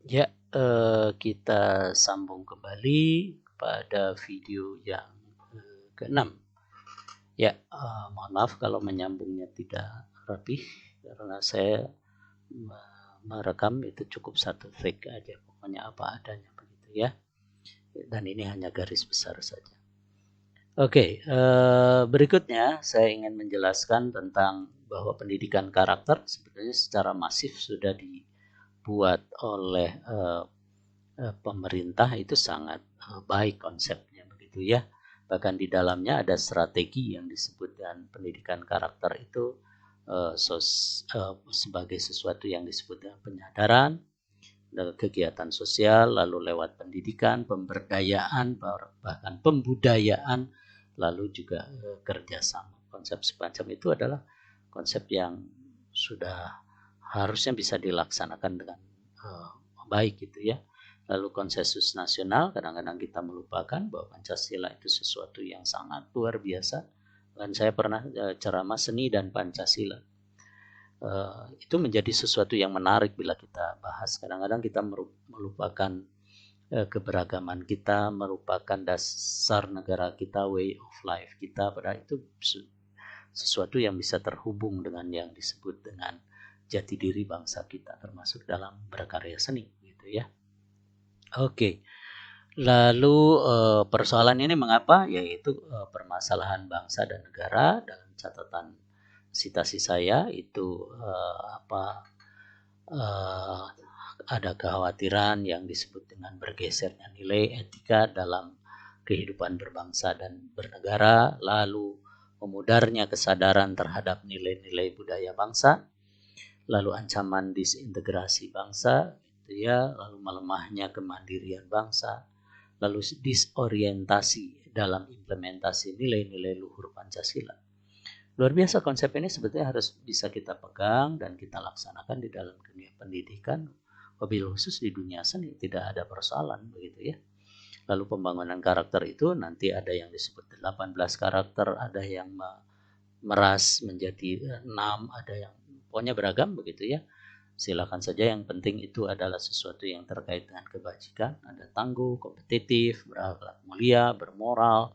Ya, kita sambung kembali pada video yang ke-6. Ya, mohon maaf kalau menyambungnya tidak rapih karena saya merekam itu cukup satu take aja, pokoknya apa adanya begitu ya. Dan ini hanya garis besar saja. Oke, berikutnya saya ingin menjelaskan tentang bahwa pendidikan karakter sebenarnya secara masif sudah dibuat oleh pemerintah itu sangat baik konsepnya begitu ya. Bahkan di dalamnya ada strategi yang disebut dengan pendidikan karakter itu sebagai sesuatu yang disebut dengan penyadaran, kegiatan sosial, lalu lewat pendidikan, pemberdayaan, bahkan pembudayaan, lalu juga kerjasama. Konsep semacam itu adalah konsep yang sudah harusnya bisa dilaksanakan dengan baik gitu ya. Lalu konsensus nasional, kadang-kadang kita melupakan bahwa Pancasila itu sesuatu yang sangat luar biasa. Dan saya pernah ceramah seni dan Pancasila. Itu menjadi sesuatu yang menarik bila kita bahas. Kadang-kadang kita melupakan keberagaman kita, merupakan dasar negara kita, way of life kita. Padahal itu sesuatu yang bisa terhubung dengan yang disebut dengan jati diri bangsa kita, termasuk dalam berkarya seni gitu ya. Oke, lalu persoalan ini mengapa? Yaitu permasalahan bangsa dan negara dalam catatan citasi saya itu eh, ada kekhawatiran yang disebut dengan bergesernya nilai etika dalam kehidupan berbangsa dan bernegara, lalu memudarnya kesadaran terhadap nilai-nilai budaya bangsa, lalu ancaman disintegrasi bangsa, gitu ya, lalu melemahnya kemandirian bangsa, lalu disorientasi dalam implementasi nilai-nilai luhur Pancasila. Luar biasa konsep ini sebetulnya harus bisa kita pegang dan kita laksanakan di dalam dunia pendidikan, wabil khusus di dunia seni tidak ada persoalan begitu ya. Lalu pembangunan karakter itu nanti ada yang disebut 18 karakter, ada yang meras menjadi 6, ada yang pokoknya beragam begitu ya. Silakan saja, yang penting itu adalah sesuatu yang terkait dengan kebajikan, ada tangguh, kompetitif, berakhlak mulia, bermoral,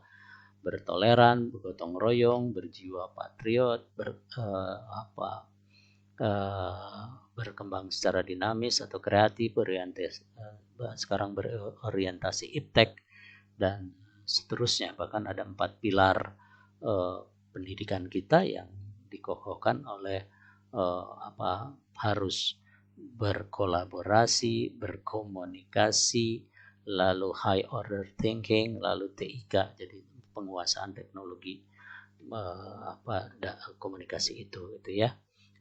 bertoleran, bergotong royong, berjiwa patriot, berkembang secara dinamis atau kreatif, sekarang berorientasi iptek dan seterusnya. Bahkan ada 4 pilar pendidikan kita yang dikokohkan oleh harus berkolaborasi, berkomunikasi, lalu high order thinking, lalu TIK, jadi penguasaan teknologi komunikasi itu gitu ya.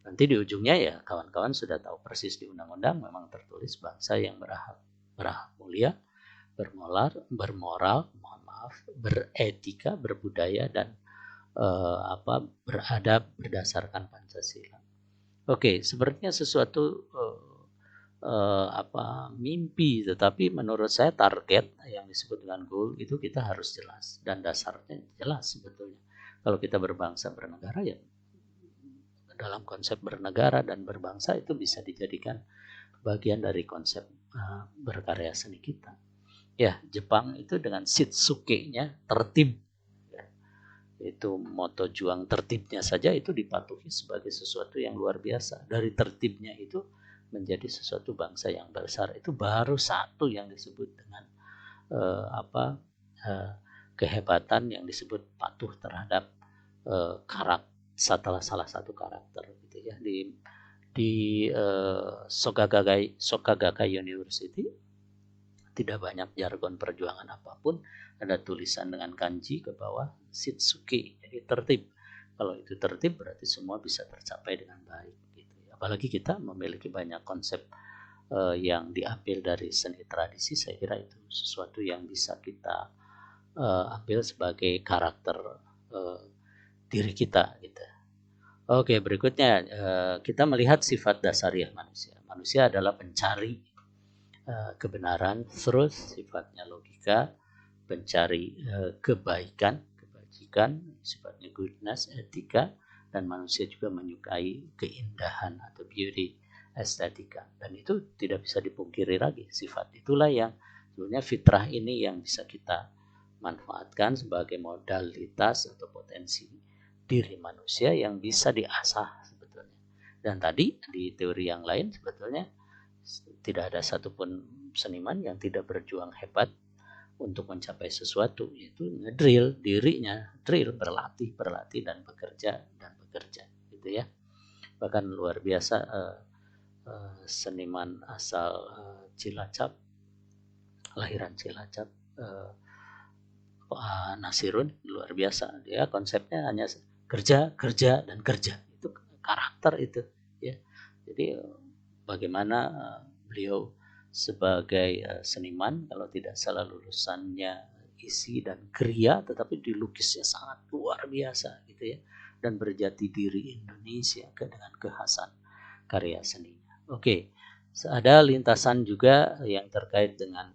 Nanti di ujungnya ya kawan-kawan sudah tahu persis di undang-undang memang tertulis bangsa yang berakhlak mulia, bermoral, mohon maaf, beretika, berbudaya dan beradab berdasarkan Pancasila. Oke, sepertinya sesuatu mimpi, tetapi menurut saya target yang disebut dengan goal itu kita harus jelas dan dasarnya jelas sebetulnya. Kalau kita berbangsa bernegara ya dalam konsep bernegara dan berbangsa itu bisa dijadikan bagian dari konsep berkarya seni kita. Ya, Jepang itu dengan Shitsuke-nya tertib. Ya, itu moto juang tertibnya saja itu dipatuhi sebagai sesuatu yang luar biasa. Dari tertibnya itu menjadi sesuatu bangsa yang besar itu baru satu yang disebut dengan kehebatan yang disebut patuh terhadap karakter, salah satu karakter gitu ya. Di Sokagaga University tidak banyak jargon perjuangan apapun, ada tulisan dengan kanji ke bawah Shitsuke, jadi tertib. Kalau itu tertib berarti semua bisa tercapai dengan baik gitu. Apalagi kita memiliki banyak konsep yang diambil dari seni tradisi, saya kira itu sesuatu yang bisa kita ambil sebagai karakter diri kita gitu. Oke, berikutnya kita melihat sifat dasariah manusia. Manusia adalah pencari kebenaran, truth, sifatnya logika, pencari kebaikan, kebajikan, sifatnya goodness, etika, dan manusia juga menyukai keindahan atau beauty. estetika. Dan itu tidak bisa dipungkiri lagi, sifat itulah yang sebenarnya fitrah ini yang bisa kita manfaatkan sebagai modalitas atau potensi diri manusia yang bisa diasah sebetulnya. Dan tadi di teori yang lain sebetulnya tidak ada satupun seniman yang tidak berjuang hebat untuk mencapai sesuatu, yaitu ngedrill dirinya, drill, berlatih dan bekerja gitu ya. Bahkan luar biasa seniman asal Cilacap, lahiran Cilacap, Nasirun, luar biasa. Dia konsepnya hanya kerja itu karakter itu ya. Jadi bagaimana beliau sebagai seniman, kalau tidak salah lulusannya isi dan kriya, tetapi dilukisnya sangat luar biasa gitu ya, dan berjati diri Indonesia dengan kekhasan karya seninya. Oke, ada lintasan juga yang terkait dengan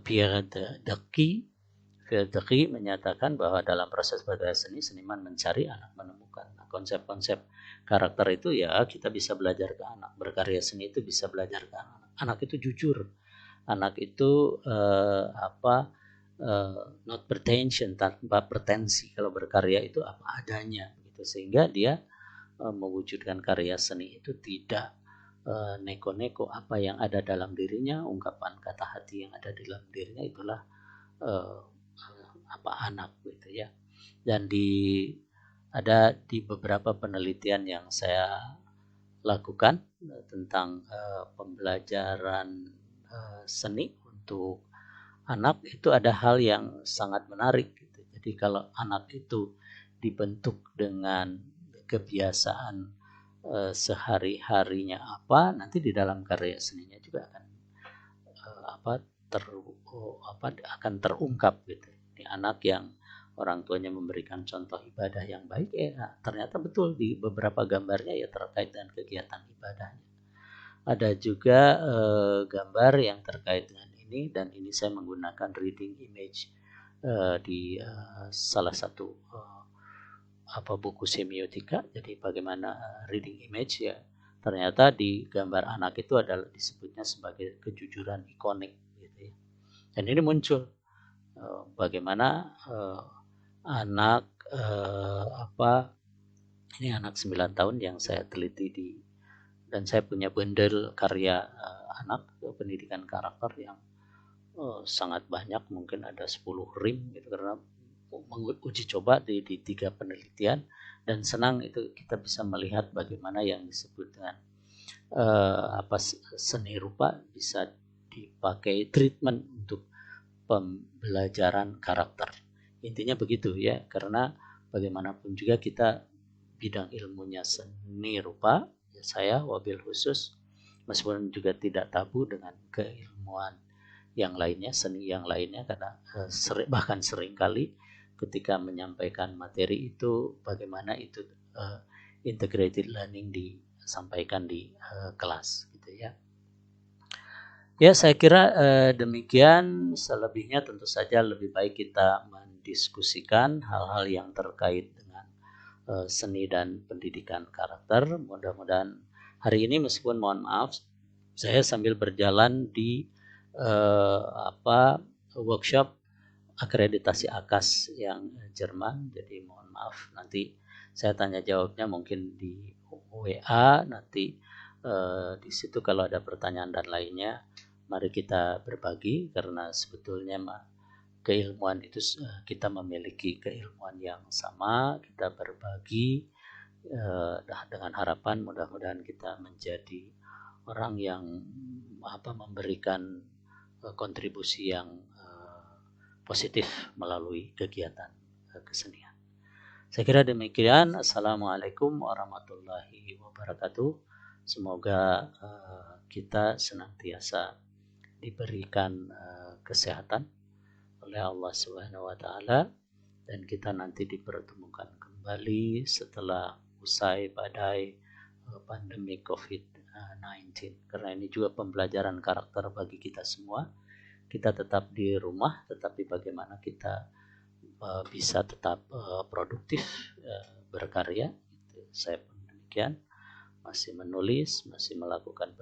Pierre Daquis menyatakan bahwa dalam proses berkarya seni, seniman mencari anak menemukan. Nah, konsep-konsep karakter itu ya kita bisa belajar ke anak. Berkarya seni itu bisa belajar ke anak. Anak itu jujur. Anak itu not pretension, tanpa pretensi. Kalau berkarya itu apa adanya gitu. Sehingga dia mewujudkan karya seni itu tidak neko-neko. Apa yang ada dalam dirinya, ungkapan kata hati yang ada di dalam dirinya, itulah anak gitu ya. Dan ada di beberapa penelitian yang saya lakukan tentang pembelajaran seni untuk anak, itu ada hal yang sangat menarik gitu. Jadi kalau anak itu dibentuk dengan kebiasaan sehari-harinya apa, nanti di dalam karya seninya juga akan akan terungkap gitu. Ini anak yang orang tuanya memberikan contoh ibadah yang baik, ternyata betul di beberapa gambarnya ya terkait dengan kegiatan ibadahnya. Ada juga gambar yang terkait dengan ini, dan ini saya menggunakan reading image di salah satu buku semiotika. Jadi bagaimana reading image ya, ternyata di gambar anak itu adalah disebutnya sebagai kejujuran ikonik gitu ya. Dan ini muncul bagaimana anak ini anak 9 tahun yang saya teliti dan saya punya bundle karya anak pendidikan karakter yang sangat banyak, mungkin ada 10 rim gitu, karena menguji coba di 3 penelitian, dan senang itu kita bisa melihat bagaimana yang disebut dengan seni rupa bisa dipakai treatment untuk pembelajaran karakter. Intinya begitu ya, karena bagaimanapun juga kita bidang ilmunya seni rupa, ya saya wabil khusus, meskipun juga tidak tabu dengan keilmuan yang lainnya, seni yang lainnya, karena bahkan seringkali ketika menyampaikan materi itu bagaimana itu integrated learning disampaikan di kelas gitu ya. Ya, saya kira demikian. Selebihnya tentu saja lebih baik kita mendiskusikan hal-hal yang terkait dengan seni dan pendidikan karakter. Mudah-mudahan hari ini, meskipun mohon maaf, saya sambil berjalan di workshop akreditasi AKAS yang Jerman. Jadi mohon maaf, nanti saya tanya jawabnya mungkin di WA nanti. Di situ kalau ada pertanyaan dan lainnya, mari kita berbagi, karena sebetulnya keilmuan itu kita memiliki keilmuan yang sama, kita berbagi dengan harapan mudah-mudahan kita menjadi orang yang memberikan kontribusi yang positif melalui kegiatan kesenian. Saya kira demikian. Assalamualaikum warahmatullahi wabarakatuh. Semoga kita senantiasa diberikan kesehatan oleh Allah Subhanahu wa taala, dan kita nanti dipertemukan kembali setelah usai badai pandemi COVID-19. Karena ini juga pembelajaran karakter bagi kita semua. Kita tetap di rumah, tetapi bagaimana kita bisa tetap produktif berkarya. Saya pun demikian. masih menulis, masih melakukan